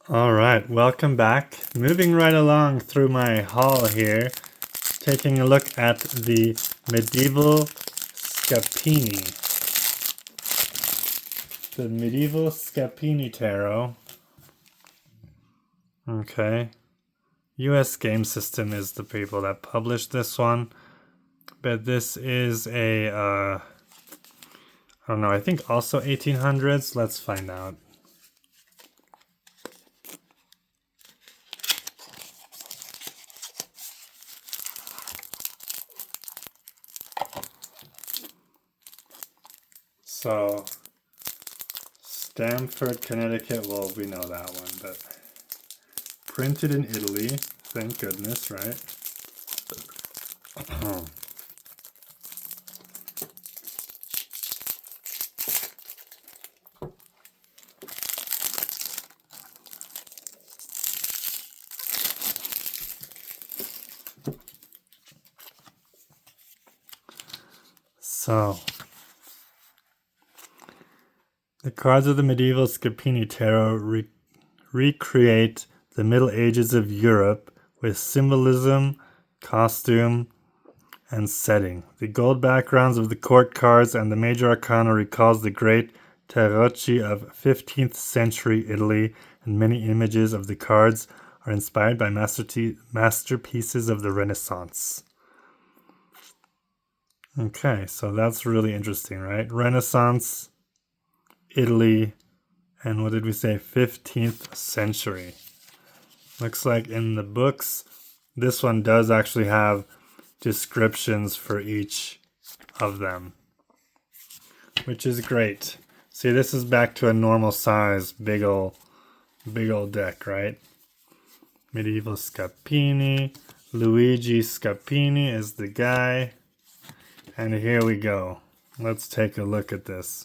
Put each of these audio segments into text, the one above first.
All right, welcome back. Moving right along through my haul here, taking a look at the medieval Scapini. The medieval Scapini Tarot. Okay. US Game System is the people that published this one. But this is I don't know, I think also 1800s. Let's find out. So, Stamford, Connecticut, well, we know that one, but printed in Italy, thank goodness, right? So, the cards of the medieval Scapini Tarot recreate the Middle Ages of Europe with symbolism, costume, and setting. The gold backgrounds of the court cards and the major arcana recalls the great tarocchi of 15th century Italy, and many images of the cards are inspired by masterpieces of the Renaissance. Okay, so that's really interesting, right? Renaissance, Italy, and what did we say? 15th century. Looks like in the books, this one does actually have descriptions for each of them, which is great. See, this is back to a normal size, big old deck, right? Medieval Scapini. Luigi Scapini is the guy. And here we go. Let's take a look at this.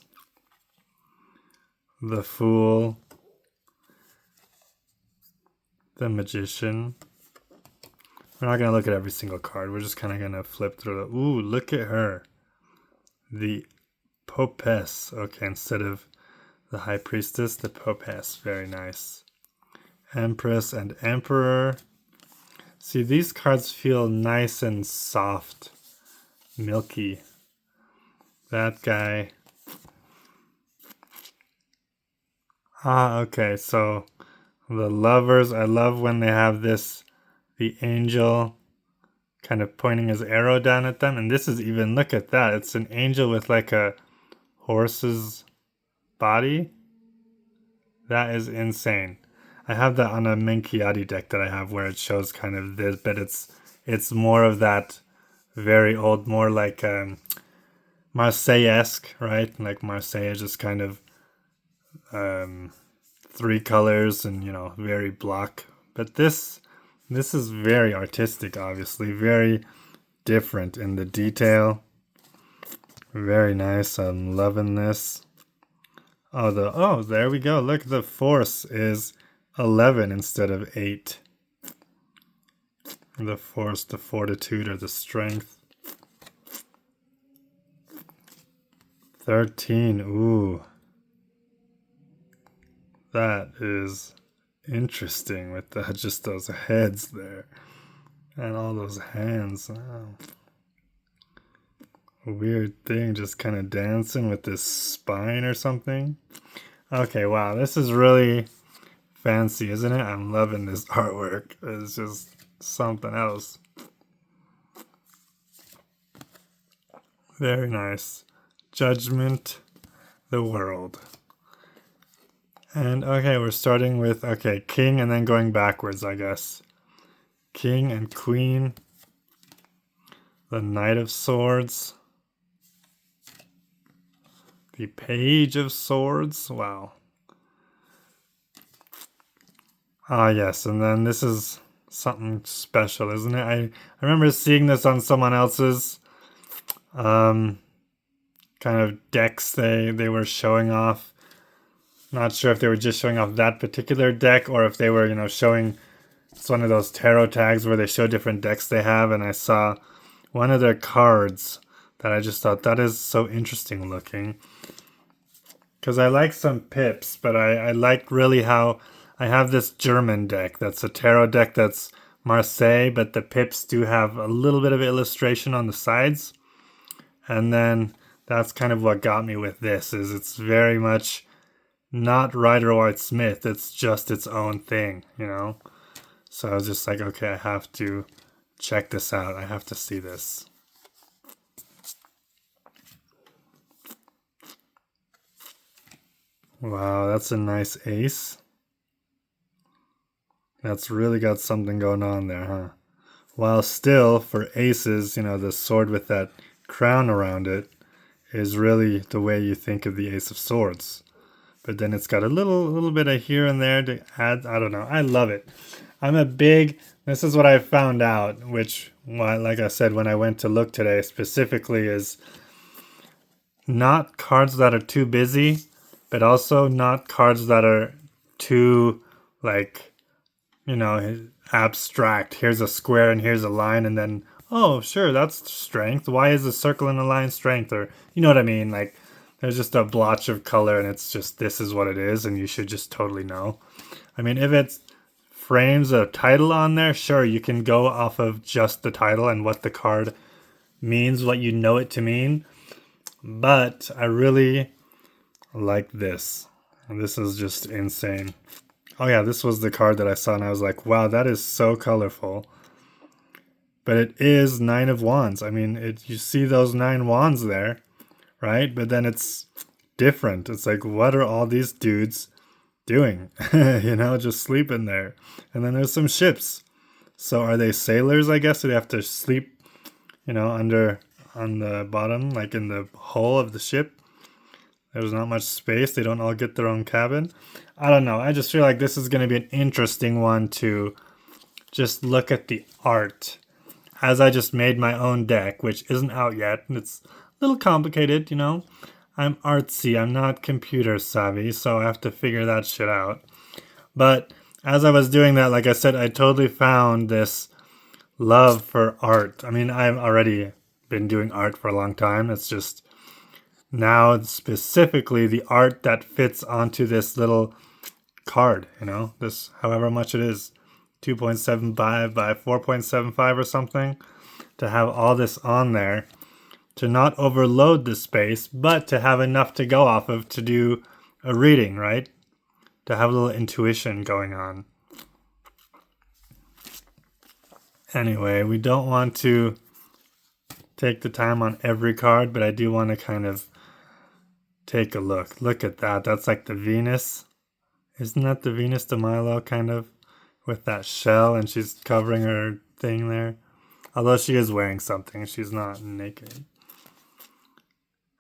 The Fool. The Magician. We're not going to look at every single card. We're just kind of going to flip through the... Ooh, look at her. The Popess. Okay, instead of the High Priestess, the Popess. Very nice. Empress and Emperor. See, these cards feel nice and soft. Milky. That guy. Okay, so the Lovers. I love when they have this, the angel kind of pointing his arrow down at them. And this is even, look at that. It's an angel with like a horse's body. That is insane. I have that on a Menchiadi deck that I have where it shows kind of this, but it's more of that very old, more like Marseille-esque, right? Like Marseille is just kind of three colors and, you know, very block. But this is very artistic, obviously. Very different in the detail. Very nice. I'm loving this. Oh, there we go. Look, the force is 11 instead of 8. The force, the fortitude, or the strength. 13. Ooh. That is interesting with just those heads there. And all those hands. Oh. A weird thing just kind of dancing with this spine or something. Okay, wow. This is really fancy, isn't it? I'm loving this artwork. It's just something else. Very nice. Judgment, the world. And okay, we're starting with, okay, king and then going backwards, I guess. King and queen. The Knight of Swords. The Page of Swords. Wow. Yes, and then this is something special, isn't it? I remember seeing this on someone else's kind of decks they were showing off. Not sure if they were just showing off that particular deck or if they were, you know, showing... It's one of those tarot tags where they show different decks they have, and I saw one of their cards that I just thought that is so interesting looking. Because I like some pips, but I like really how I have this German deck that's a tarot deck that's Marseille, but the pips do have a little bit of illustration on the sides. And then that's kind of what got me with this, is it's very much not Rider Waite Smith. It's just its own thing, you know? So I was just like, okay, I have to check this out. I have to see this. Wow, that's a nice ace. That's really got something going on there, huh? While still, for aces, you know, the sword with that crown around it is really the way you think of the Ace of Swords. But then it's got a little bit of here and there to add. I don't know. I love it. I'm a big, this is what I found out, which, like I said, when I went to look today specifically, is not cards that are too busy, but also not cards that are too, like, you know, abstract. Here's a square and here's a line, and then, oh, sure, that's strength. Why is a circle and a line strength? Or, you know what I mean? Like, there's just a blotch of color and it's just, this is what it is, and you should just totally know. I mean, if it frames a title on there, sure, you can go off of just the title and what the card means, what you know it to mean. But I really like this. And this is just insane. Oh yeah, this was the card that I saw and I was like, wow, that is so colorful. But it is 9 of Wands. I mean, you see those 9 wands there, right? But then it's different. It's like, what are all these dudes doing? You know, just sleeping there. And then there's some ships. So are they sailors, I guess? Do they have to sleep, you know, on the bottom, like in the hull of the ship? There's not much space. They don't all get their own cabin. I don't know. I just feel like this is going to be an interesting one to just look at the art. As I just made my own deck, which isn't out yet. It's a little complicated, you know. I'm artsy. I'm not computer savvy, so I have to figure that shit out. But as I was doing that, like I said, I totally found this love for art. I mean, I've already been doing art for a long time. It's just now specifically the art that fits onto this little card, you know, this however much it is, 2.75 by 4.75 or something, to have all this on there, to not overload the space, but to have enough to go off of to do a reading, right? To have a little intuition going on. Anyway, we don't want to take the time on every card, but I do want to kind of take a look. Look at that. That's like the Venus. Isn't that the Venus de Milo, kind of? With that shell, and she's covering her thing there. Although she is wearing something. She's not naked.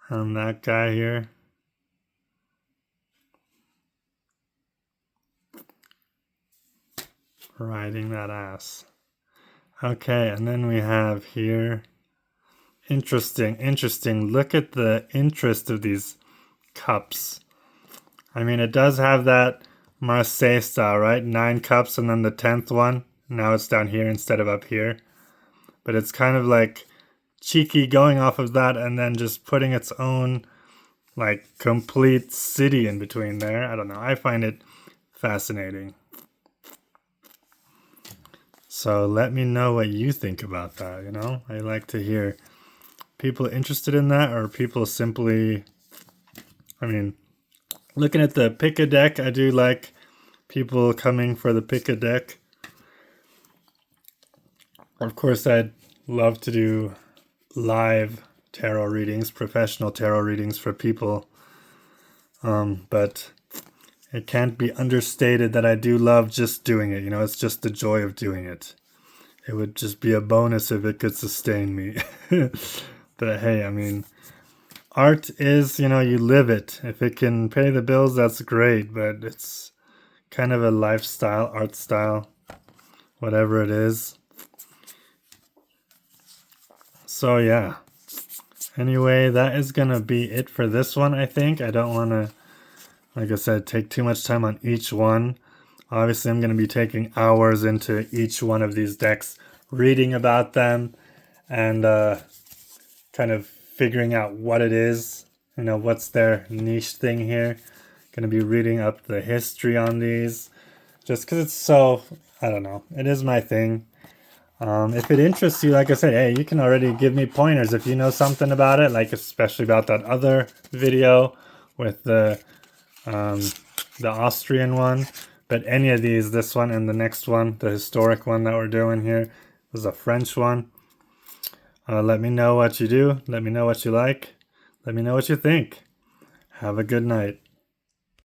And that guy here. Riding that ass. Okay, and then we have here. Interesting. Look at the interest of these cups. I mean, it does have that Marseille style, right? 9 cups and then the 10th one. Now it's down here instead of up here. But it's kind of like cheeky going off of that and then just putting its own like complete city in between there. I don't know. I find it fascinating. So let me know what you think about that, you know? I like to hear people interested in that, or people simply, I mean, looking at the pick a deck, I do like people coming for the pick a deck. Of course, I'd love to do live tarot readings, professional tarot readings for people. But it can't be understated that I do love just doing it. You know, it's just the joy of doing it. It would just be a bonus if it could sustain me. But hey, I mean, art is, you know, you live it. If it can pay the bills, that's great. But it's kind of a lifestyle, art style, whatever it is. So yeah. Anyway, that is going to be it for this one, I think. I don't want to, like I said, take too much time on each one. Obviously, I'm going to be taking hours into each one of these decks, reading about them, and kind of figuring out what it is, you know, what's their niche thing here. Going to be reading up the history on these, just because it's so, I don't know, it is my thing. If it interests you, like I said, hey, you can already give me pointers if you know something about it, like especially about that other video with the Austrian one. But any of these, this one and the next one, the historic one that we're doing here, is a French one. Let me know what you do. Let me know what you like. Let me know what you think. Have a good night.